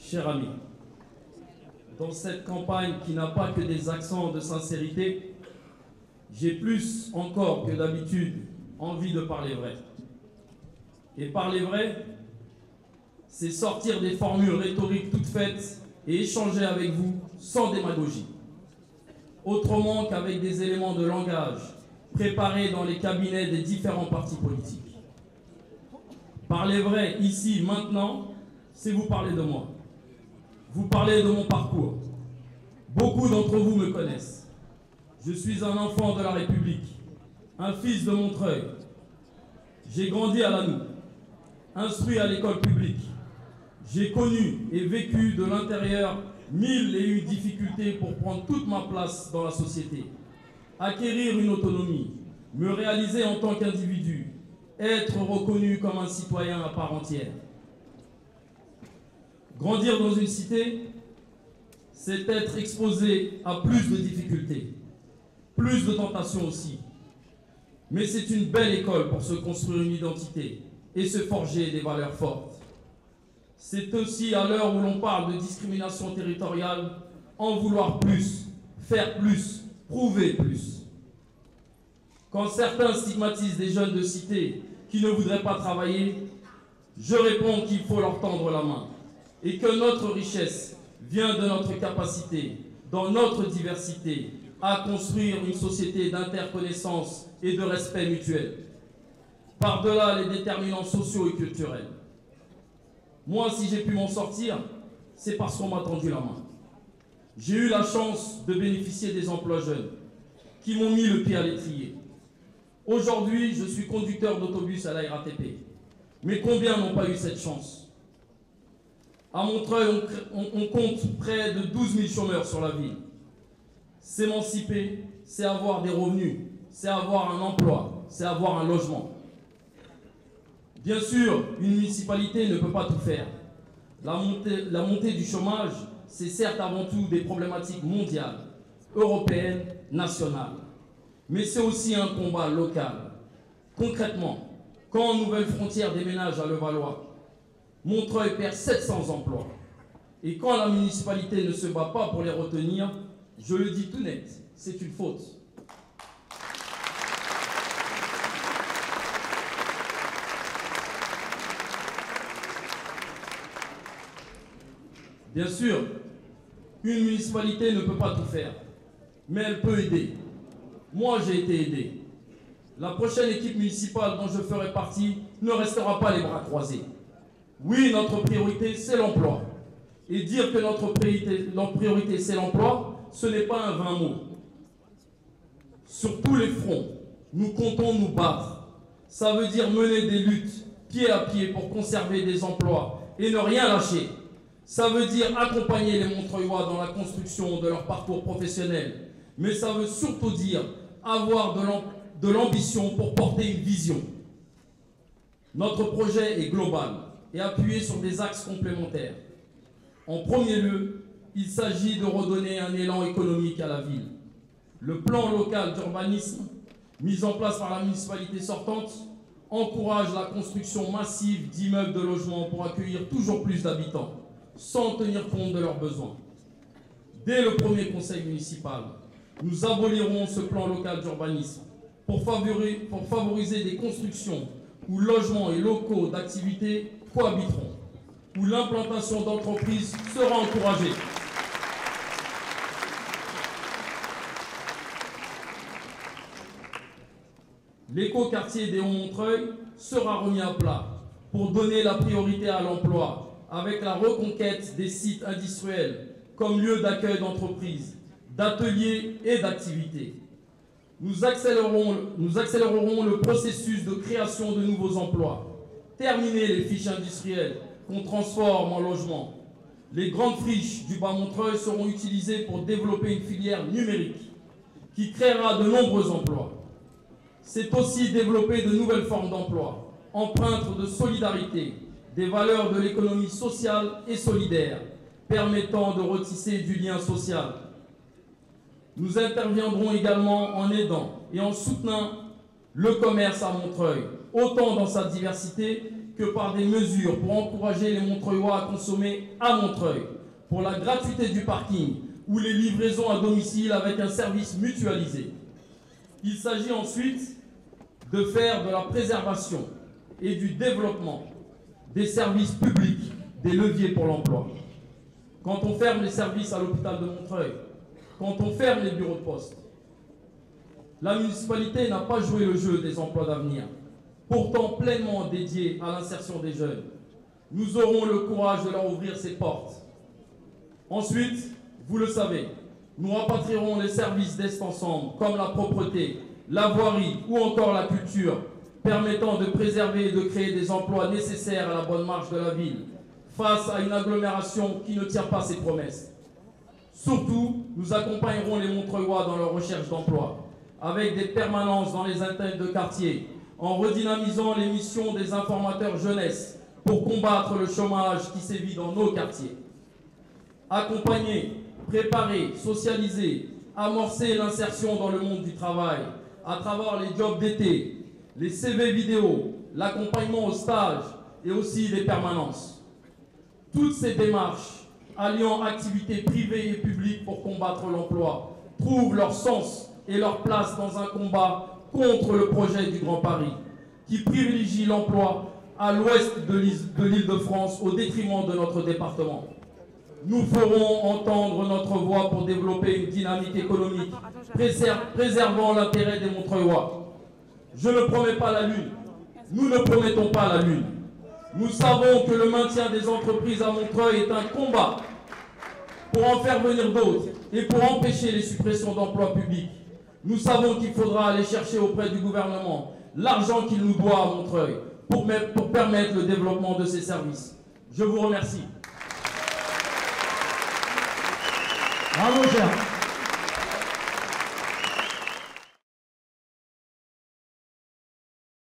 Cher ami, dans cette campagne qui n'a pas que des accents de sincérité, j'ai plus encore que d'habitude envie de parler vrai. Et parler vrai, c'est sortir des formules rhétoriques toutes faites et échanger avec vous sans démagogie. Autrement qu'avec des éléments de langage préparés dans les cabinets des différents partis politiques. Parler vrai, ici, maintenant, c'est vous parler de moi. Vous parlez de mon parcours. Beaucoup d'entre vous me connaissent. Je suis un enfant de la République, un fils de Montreuil. J'ai grandi à Lannou, instruit à l'école publique. J'ai connu et vécu de l'intérieur 1001 difficultés pour prendre toute ma place dans la société, acquérir une autonomie, me réaliser en tant qu'individu, être reconnu comme un citoyen à part entière. Grandir dans une cité, c'est être exposé à plus de difficultés, plus de tentations aussi. Mais c'est une belle école pour se construire une identité et se forger des valeurs fortes. C'est aussi à l'heure où l'on parle de discrimination territoriale, en vouloir plus, faire plus, prouver plus. Quand certains stigmatisent des jeunes de cité qui ne voudraient pas travailler, je réponds qu'il faut leur tendre la main et que notre richesse vient de notre capacité, dans notre diversité, à construire une société d'interconnaissance et de respect mutuel, par-delà les déterminants sociaux et culturels. Moi, si j'ai pu m'en sortir, c'est parce qu'on m'a tendu la main. J'ai eu la chance de bénéficier des emplois jeunes qui m'ont mis le pied à l'étrier. Aujourd'hui, je suis conducteur d'autobus à la RATP. Mais combien n'ont pas eu cette chance? À Montreuil, on compte près de 12 000 chômeurs sur la ville. S'émanciper, c'est avoir des revenus, c'est avoir un emploi, c'est avoir un logement. Bien sûr, une municipalité ne peut pas tout faire. La montée du chômage, c'est certes avant tout des problématiques mondiales, européennes, nationales. Mais c'est aussi un combat local. Concrètement, quand Nouvelle-Frontière déménage à Levallois, Montreuil perd 700 emplois. Et quand la municipalité ne se bat pas pour les retenir, je le dis tout net, c'est une faute. Bien sûr, une municipalité ne peut pas tout faire, mais elle peut aider. Moi, j'ai été aidé. La prochaine équipe municipale dont je ferai partie ne restera pas les bras croisés. Oui, notre priorité, c'est l'emploi. Et dire que notre priorité, c'est l'emploi, ce n'est pas un vain mot. Sur tous les fronts, nous comptons nous battre. Ça veut dire mener des luttes pied à pied pour conserver des emplois et ne rien lâcher. Ça veut dire accompagner les Montreuillois dans la construction de leur parcours professionnel. Mais ça veut surtout dire avoir de l'ambition pour porter une vision. Notre projet est global et appuyé sur des axes complémentaires. En premier lieu, il s'agit de redonner un élan économique à la ville. Le plan local d'urbanisme, mis en place par la municipalité sortante, encourage la construction massive d'immeubles de logement pour accueillir toujours plus d'habitants, sans tenir compte de leurs besoins. Dès le premier conseil municipal, nous abolirons ce plan local d'urbanisme pour favoriser des constructions où logements et locaux d'activité cohabiteront, où l'implantation d'entreprises sera encouragée. L'écoquartier des Hauts-Montreuil sera remis à plat pour donner la priorité à l'emploi avec la reconquête des sites industriels comme lieu d'accueil d'entreprises, d'ateliers et d'activités. Nous accélérerons le processus de création de nouveaux emplois, terminer les friches industrielles qu'on transforme en logements. Les grandes friches du Bas-Montreuil seront utilisées pour développer une filière numérique qui créera de nombreux emplois. C'est aussi développer de nouvelles formes d'emploi, empreintes de solidarité, des valeurs de l'économie sociale et solidaire, permettant de retisser du lien social. Nous interviendrons également en aidant et en soutenant le commerce à Montreuil, autant dans sa diversité que par des mesures pour encourager les Montreuillois à consommer à Montreuil, pour la gratuité du parking ou les livraisons à domicile avec un service mutualisé. Il s'agit ensuite de faire de la préservation et du développement des services publics des leviers pour l'emploi. Quand on ferme les services à l'hôpital de Montreuil, quand on ferme les bureaux de poste, la municipalité n'a pas joué le jeu des emplois d'avenir, pourtant pleinement dédiés à l'insertion des jeunes. Nous aurons le courage de leur ouvrir ses portes. Ensuite, vous le savez, nous rapatrierons les services d'Est Ensemble, comme la propreté, la voirie ou encore la culture, permettant de préserver et de créer des emplois nécessaires à la bonne marche de la ville, face à une agglomération qui ne tient pas ses promesses. Surtout, nous accompagnerons les Montreuillois dans leur recherche d'emploi, avec des permanences dans les antennes de quartier, en redynamisant les missions des informateurs jeunesse pour combattre le chômage qui sévit dans nos quartiers. Accompagner, préparer, socialiser, amorcer l'insertion dans le monde du travail, à travers les jobs d'été, les CV vidéo, l'accompagnement au stage et aussi des permanences. Toutes ces démarches, alliant activités privées et publiques pour combattre l'emploi, trouvent leur sens et leur place dans un combat contre le projet du Grand Paris, qui privilégie l'emploi à l'ouest de l'Île-de-France au détriment de notre département. Nous ferons entendre notre voix pour développer une dynamique économique, préservant l'intérêt des Montreuillois. Je ne promets pas la Lune. Nous ne promettons pas la Lune. Nous savons que le maintien des entreprises à Montreuil est un combat pour en faire venir d'autres et pour empêcher les suppressions d'emplois publics. Nous savons qu'il faudra aller chercher auprès du gouvernement l'argent qu'il nous doit à Montreuil pour permettre le développement de ces services. Je vous remercie. Bravo, cher.